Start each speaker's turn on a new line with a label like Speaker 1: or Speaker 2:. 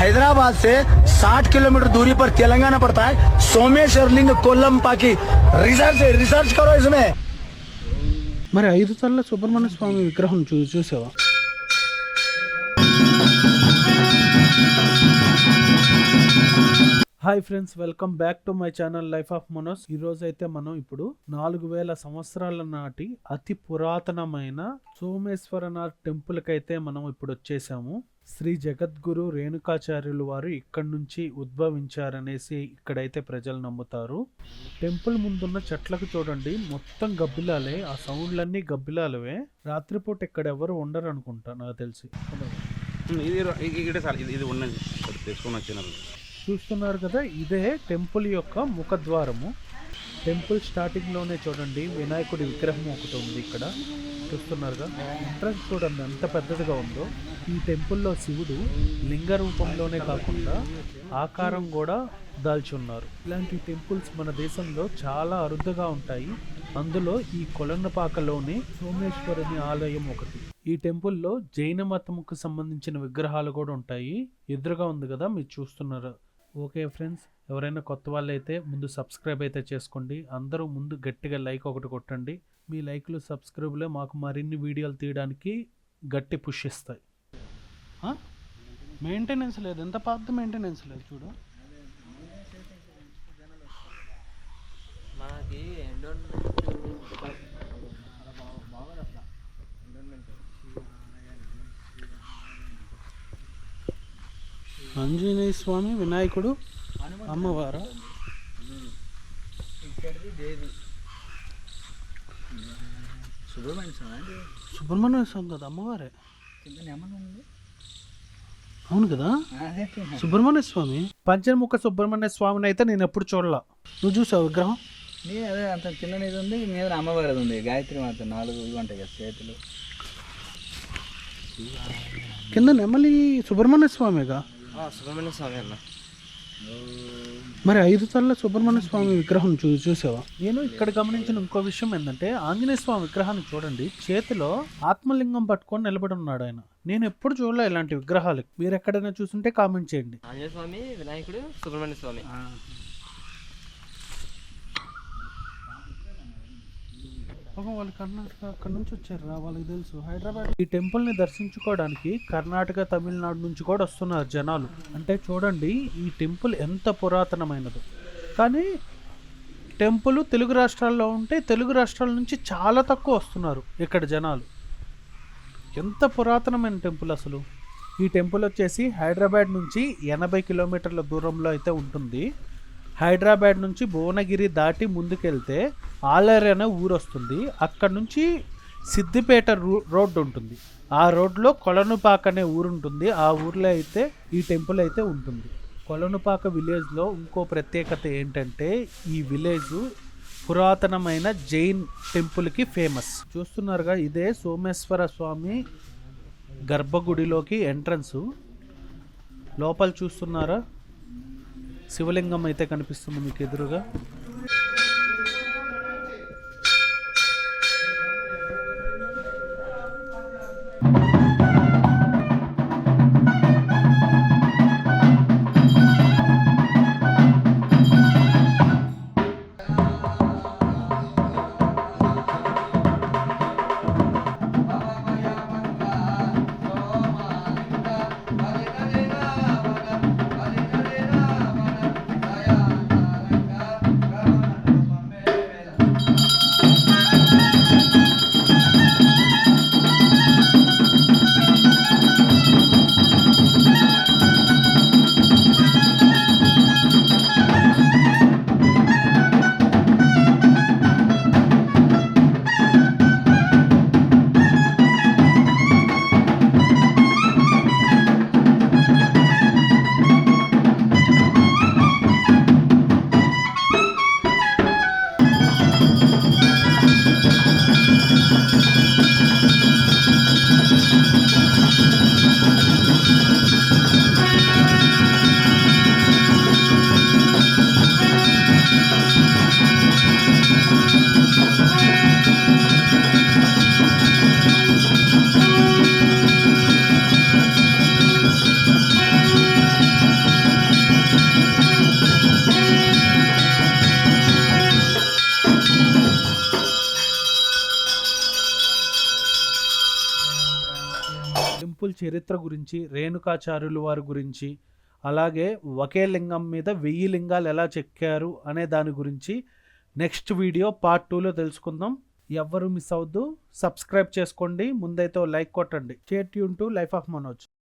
Speaker 1: हैदराबाद से 60 किलोमीटर दूरी पर तेलंगाना पड़ता है। सोमेश्वर लिंग कोल्लंपाकी रिसर्च करो इसमें।
Speaker 2: మరి 5 తల్ల సుబ్రహ్మణ్య స్వామి విగ్రహం చూసావా? Hi friends, welcome back to my channel life of Manoj. ఈ రోజు అయితే మనం ఇప్పుడు 4000 సంవత్సరాల నాటి అతి పురాతనమైన సోమేశ్వరనాథ్ టెంపుల్ కి అయితే మనం ఇప్పుడు వచ్చేసాము. శ్రీ జగద్గురు రేణుకాచార్యులు వారు ఇక్కడ నుంచి ఉద్భవించారనేసి ఇక్కడైతే ప్రజలు నమ్ముతారు. టెంపుల్ ముందున్న చెట్లకు చూడండి, మొత్తం గబ్బిలాలే. ఆ సౌండ్లన్నీ గబ్బిలాలవే. రాత్రిపూట ఇక్కడ ఎవరు ఉండరు అనుకుంటా, నాకు తెలిసి. చూస్తున్నారు కదా, ఇదే టెంపుల్ యొక్క ముఖద్వారము. టెంపుల్ స్టార్టింగ్ లోనే చూడండి వినాయకుడి విగ్రహం ఒకటి ఉంది ఇక్కడ. చూస్తున్నారుగా, ఎంట్రన్స్ చూడండి ఎంత పెద్దదిగా ఉందో. ఈ టెంపుల్లో శివుడు లింగ రూపంలోనే కాకుండా ఆకారం కూడా దాల్చి ఉన్నారు. ఇలాంటి టెంపుల్స్ మన దేశంలో చాలా అరుదుగా ఉంటాయి. అందులో ఈ కొలన్నపాకలోని సోమేశ్వరుని ఆలయం ఒకటి. ఈ టెంపుల్లో జైన మతముకు సంబంధించిన విగ్రహాలు కూడా ఉంటాయి. ఎదురుగా ఉంది కదా, మీరు చూస్తున్నారు. ఓకే ఫ్రెండ్స్, ఎవరైనా కొత్త వాళ్ళు అయితే ముందు సబ్స్క్రైబ్ అయితే చేసుకోండి. అందరూ ముందు గట్టిగా లైక్ ఒకటి కొట్టండి. మీ లైక్లు సబ్స్క్రైబ్లే మాకు మరిన్ని వీడియోలు తీయడానికి గట్టి పుష్ ఇస్తాయి. మెయింటెనెన్స్ లేదు, ఎంత పాత మెయింటెనెన్స్ లేదు చూడు. ఆంజనేయ స్వామి, వినాయకుడు, అమ్మవారు. సుబ్రహ్మణ్య స్వామి కదా, అమ్మవారే. అవును కదా, సుబ్రహ్మణ్య స్వామి. పంచముఖ సుబ్రహ్మణ్య స్వామిని అయితే నేను ఎప్పుడు చూడలా. నువ్వు చూసావు విగ్రహం?
Speaker 3: అదే అంత చిన్నది ఉంది, మీద అమ్మవారిది ఉంది. గాయత్రి మాత 4 ఉంటాయి కదా చేతులు.
Speaker 2: కింద నెమలి సుబ్రహ్మణ్య స్వామిగా.
Speaker 3: సుబ్రహ్మణ్య స్వామి అన్న.
Speaker 2: మరి 5 తల్ల సుబ్రహ్మణ్య స్వామి విగ్రహం చూసావా? నేను ఇక్కడ గమనించిన ఇంకో విషయం ఏంటంటే, ఆంజనేయ స్వామి విగ్రహాన్ని చూడండి, చేతిలో ఆత్మలింగం పట్టుకొని నిలబడి ఉన్నాడు ఆయన. నేను ఎప్పుడు చూడలే ఇలాంటి విగ్రహాలు. మీరు ఎక్కడైనా చూస్తుంటే కామెంట్ చేయండి.
Speaker 3: ఆంజనేయ స్వామి, వినాయకుడు, సుబ్రహ్మణ్య స్వామి.
Speaker 2: వాళ్ళు కర్ణాటక అక్కడ నుంచి వచ్చారు, వాళ్ళకి తెలుసు. హైదరాబాద్ ఈ టెంపుల్ ని దర్శించుకోవడానికి కర్ణాటక, తమిళనాడు నుంచి కూడా వస్తున్నారు జనాలు. అంటే చూడండి ఈ టెంపుల్ ఎంత పురాతనమైనదో. కానీ టెంపుల్ తెలుగు రాష్ట్రాల్లో ఉంటే తెలుగు రాష్ట్రాల నుంచి చాలా తక్కువ వస్తున్నారు ఇక్కడ జనాలు. ఎంత పురాతనమైన టెంపుల్ అసలు. ఈ టెంపుల్ వచ్చేసి హైదరాబాద్ నుంచి 80 కిలోమీటర్ల దూరంలో అయితే ఉంటుంది. హైదరాబాద్ నుంచి భువనగిరి దాటి ముందుకెళ్తే ఆలేరు అనే ఊరు వస్తుంది. అక్కడ నుంచి సిద్దిపేట రోడ్డు ఉంటుంది. ఆ రోడ్లో కొలనుపాక అనే ఊరు ఉంటుంది. ఆ ఊర్లో అయితే ఈ టెంపుల్ అయితే ఉంటుంది. కొలనుపాక విలేజ్లో ఇంకో ప్రత్యేకత ఏంటంటే, ఈ విలేజ్ పురాతనమైన జైన్ టెంపుల్కి ఫేమస్. చూస్తున్నారుగా, ఇదే సోమేశ్వర స్వామి గర్భగుడిలోకి ఎంట్రన్స్. లోపల చూస్తున్నారా, శివలింగం అయితే కనిపిస్తుంది మీకు ఎదురుగా. టెంపుల్ చరిత్ర గురించి, రేణుకాచార్యులు వారి గురించి, అలాగే ఒకే లింగం మీద 1000 లింగాలు ఎలా చెక్కారు అనే దాని గురించి నెక్స్ట్ వీడియో పార్ట్ 2లో తెలుసుకుందాం. ఎవ్వరు మిస్ అవద్దు, సబ్స్క్రైబ్ చేసుకోండి, ముందైతే లైక్ కొట్టండి. Stay tune to life of Manoj.